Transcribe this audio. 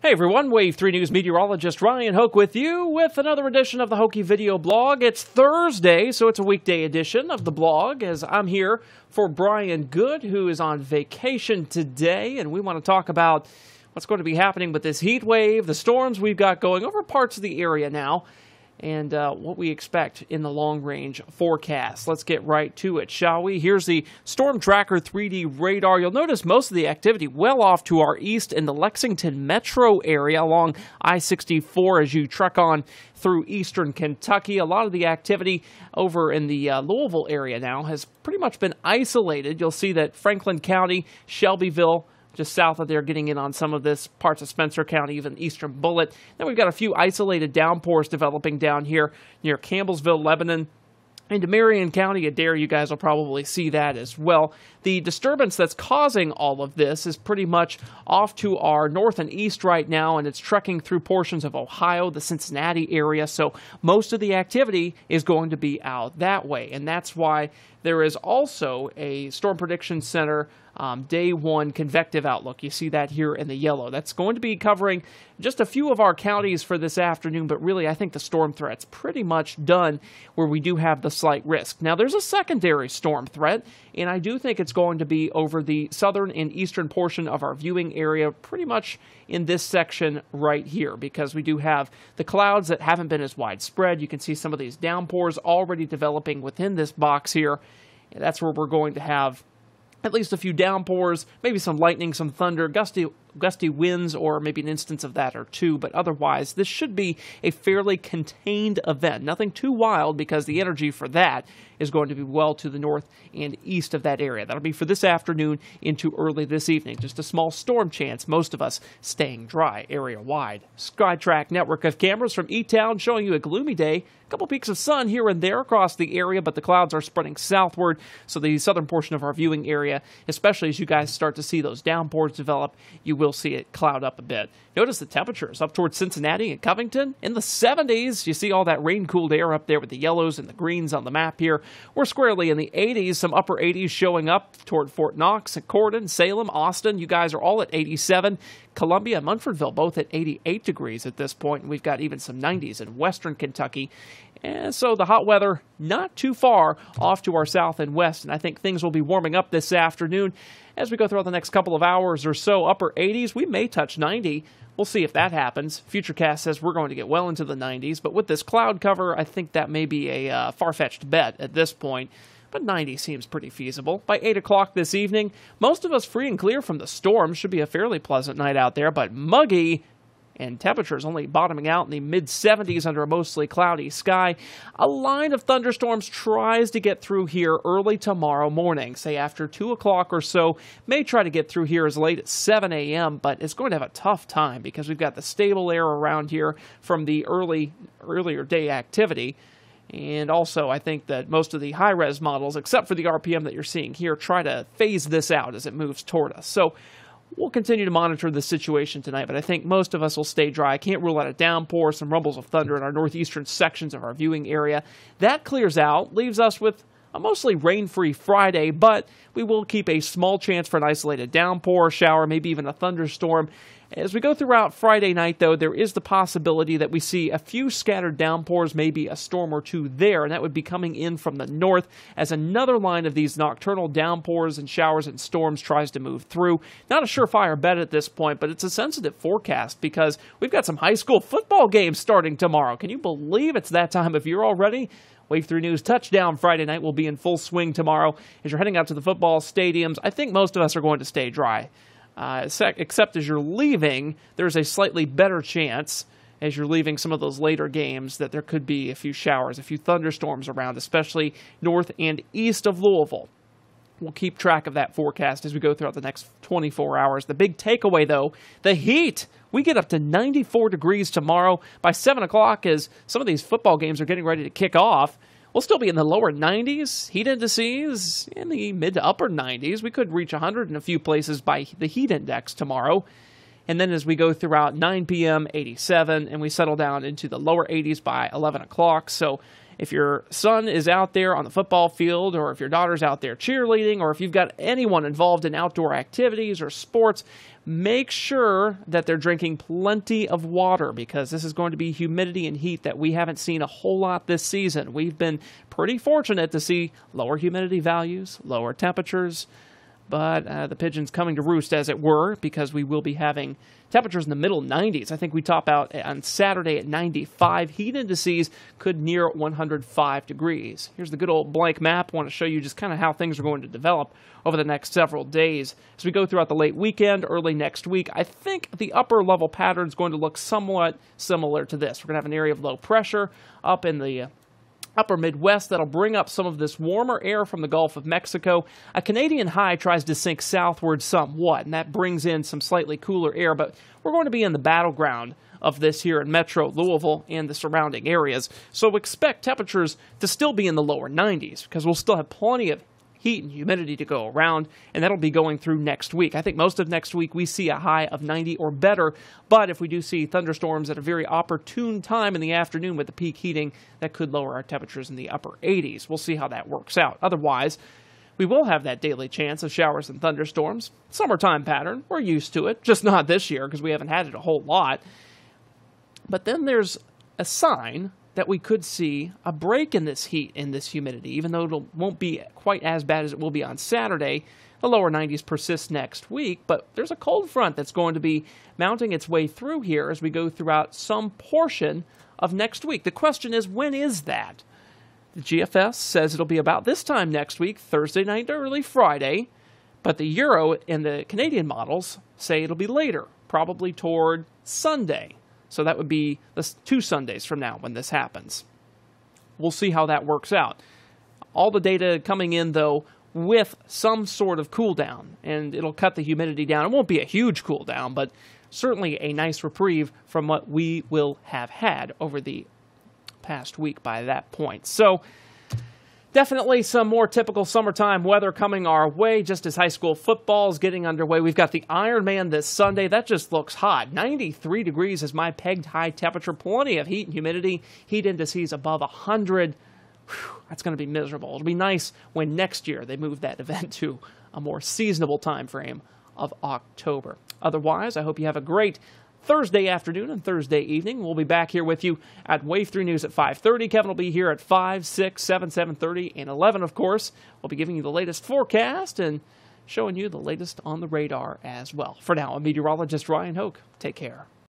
Hey everyone, Wave 3 News Meteorologist Ryan Hoke with you with another edition of the Hokey video blog. It's Thursday, so it's a weekday edition of the blog as I'm here for Brian Good, who is on vacation today, and we want to talk about what's going to be happening with this heat wave, the storms we've got going over parts of the area now, and what we expect in the long-range forecast. Let's get right to it, shall we? Here's the Storm Tracker 3D radar. You'll notice most of the activity well off to our east in the Lexington metro area along I-64 as you trek on through eastern Kentucky. A lot of the activity over in the Louisville area now has pretty much been isolated. You'll see that Franklin County, Shelbyville, just south of there, getting in on some of this, parts of Spencer County, even eastern Bullitt. Then we've got a few isolated downpours developing down here near Campbellsville, Lebanon, into Marion County. Adair, you guys will probably see that as well. The disturbance that's causing all of this is pretty much off to our north and east right now, and it's trekking through portions of Ohio, the Cincinnati area, so most of the activity is going to be out that way, and that's why there is also a Storm Prediction Center Day 1 convective outlook. You see that here in the yellow. That's going to be covering just a few of our counties for this afternoon, but really I think the storm threat's pretty much done where we do have the slight risk. Now there's a secondary storm threat, and I do think it's going to be over the southern and eastern portion of our viewing area, pretty much in this section right here, because we do have the clouds that haven't been as widespread. You can see some of these downpours already developing within this box here. And that's where we're going to have at least a few downpours, maybe some lightning, some thunder, gusty winds, or maybe an instance of that or two, but otherwise this should be a fairly contained event. Nothing too wild, because the energy for that is going to be well to the north and east of that area. That'll be for this afternoon into early this evening. Just a small storm chance, most of us staying dry area-wide. SkyTrack network of cameras from E-Town showing you a gloomy day. A couple peaks of sun here and there across the area, but the clouds are spreading southward, so the southern portion of our viewing area, especially as you guys start to see those downpours develop, you will see it cloud up a bit. Notice the temperatures up towards Cincinnati and Covington in the 70s. You see all that rain-cooled air up there with the yellows and the greens on the map here. We're squarely in the 80s, some upper 80s showing up toward Fort Knox and Corden, Salem, Austin. You guys are all at 87. Columbia and Munfordville both at 88 degrees at this point, and we've got even some 90s in western Kentucky. And so the hot weather not too far off to our south and west, and I think things will be warming up this afternoon as we go throughout the next couple of hours or so. Upper 80s, we may touch 90. We'll see if that happens. Futurecast says we're going to get well into the 90s, but with this cloud cover, I think that may be a far-fetched bet at this point. But 90 seems pretty feasible. By 8 o'clock this evening, most of us free and clear from the storm. Should be a fairly pleasant night out there, but muggy, and temperatures only bottoming out in the mid-70s under a mostly cloudy sky. A line of thunderstorms tries to get through here early tomorrow morning, say after 2 o'clock or so. May try to get through here as late as 7 a.m., but it's going to have a tough time because we've got the stable air around here from the earlier day activity. And also, I think that most of the high-res models, except for the RPM that you're seeing here, try to phase this out as it moves toward us. So we'll continue to monitor the situation tonight, but I think most of us will stay dry. I can't rule out a downpour, some rumbles of thunder in our northeastern sections of our viewing area. That clears out, leaves us with a mostly rain-free Friday, but we will keep a small chance for an isolated downpour, shower, maybe even a thunderstorm. As we go throughout Friday night, though, there is the possibility that we see a few scattered downpours, maybe a storm or two there, and that would be coming in from the north as another line of these nocturnal downpours and showers and storms tries to move through. Not a surefire bet at this point, but it's a sensitive forecast because we've got some high school football games starting tomorrow. Can you believe it's that time of year already? Wave 3 News Touchdown Friday night will be in full swing tomorrow. As you're heading out to the football stadiums, I think most of us are going to stay dry. Except as you're leaving, there's a slightly better chance as you're leaving some of those later games that there could be a few showers, a few thunderstorms around, especially north and east of Louisville. We'll keep track of that forecast as we go throughout the next 24 hours. The big takeaway, though, the heat. We get up to 94 degrees tomorrow by 7 o'clock as some of these football games are getting ready to kick off. We'll still be in the lower 90s, heat indices in the mid to upper 90s. We could reach 100 in a few places by the heat index tomorrow. And then as we go throughout 9 p.m., 87, and we settle down into the lower 80s by 11 o'clock. So if your son is out there on the football field, or if your daughter's out there cheerleading, or if you've got anyone involved in outdoor activities or sports, make sure that they're drinking plenty of water, because this is going to be humidity and heat that we haven't seen a whole lot this season. We've been pretty fortunate to see lower humidity values, lower temperatures, but the pigeon's coming to roost, as it were, because we will be having temperatures in the middle 90s. I think we top out on Saturday at 95. Heat indices could near 105 degrees. Here's the good old blank map. I want to show you just kind of how things are going to develop over the next several days. As we go throughout the late weekend, early next week, I think the upper level pattern is going to look somewhat similar to this. We're going to have an area of low pressure up in the upper Midwest that'll bring up some of this warmer air from the Gulf of Mexico. A Canadian high tries to sink southward somewhat, and that brings in some slightly cooler air, but we're going to be in the battleground of this here in Metro Louisville and the surrounding areas. So expect temperatures to still be in the lower 90s, because we'll still have plenty of heat and humidity to go around, and that'll be going through next week. I think most of next week we see a high of 90 or better, but if we do see thunderstorms at a very opportune time in the afternoon with the peak heating, that could lower our temperatures in the upper 80s. We'll see how that works out. Otherwise, we will have that daily chance of showers and thunderstorms. Summertime pattern, we're used to it, just not this year because we haven't had it a whole lot. But then there's a sign that we could see a break in this heat, in this humidity, even though it won't be quite as bad as it will be on Saturday. The lower 90s persist next week, but there's a cold front that's going to be mounting its way through here as we go throughout some portion of next week. The question is, when is that? The GFS says it'll be about this time next week, Thursday night to early Friday, but the Euro and the Canadian models say it'll be later, probably toward Sunday. So that would be 2 Sundays from now when this happens. We'll see how that works out. All the data coming in, though, with some sort of cool down, and it'll cut the humidity down. It won't be a huge cool down, but certainly a nice reprieve from what we will have had over the past week by that point. So definitely some more typical summertime weather coming our way just as high school football is getting underway. We've got the Ironman this Sunday. That just looks hot. 93 degrees is my pegged high temperature. Plenty of heat and humidity. Heat indices above 100. Whew, that's going to be miserable. It'll be nice when next year they move that event to a more seasonable time frame of October. Otherwise, I hope you have a great Thursday afternoon and Thursday evening. We'll be back here with you at Wave 3 News at 5:30. Kevin will be here at 5, 6, 7, 7:30, and 11, of course. We'll be giving you the latest forecast and showing you the latest on the radar as well. For now, I'm Meteorologist Ryan Hoke. Take care.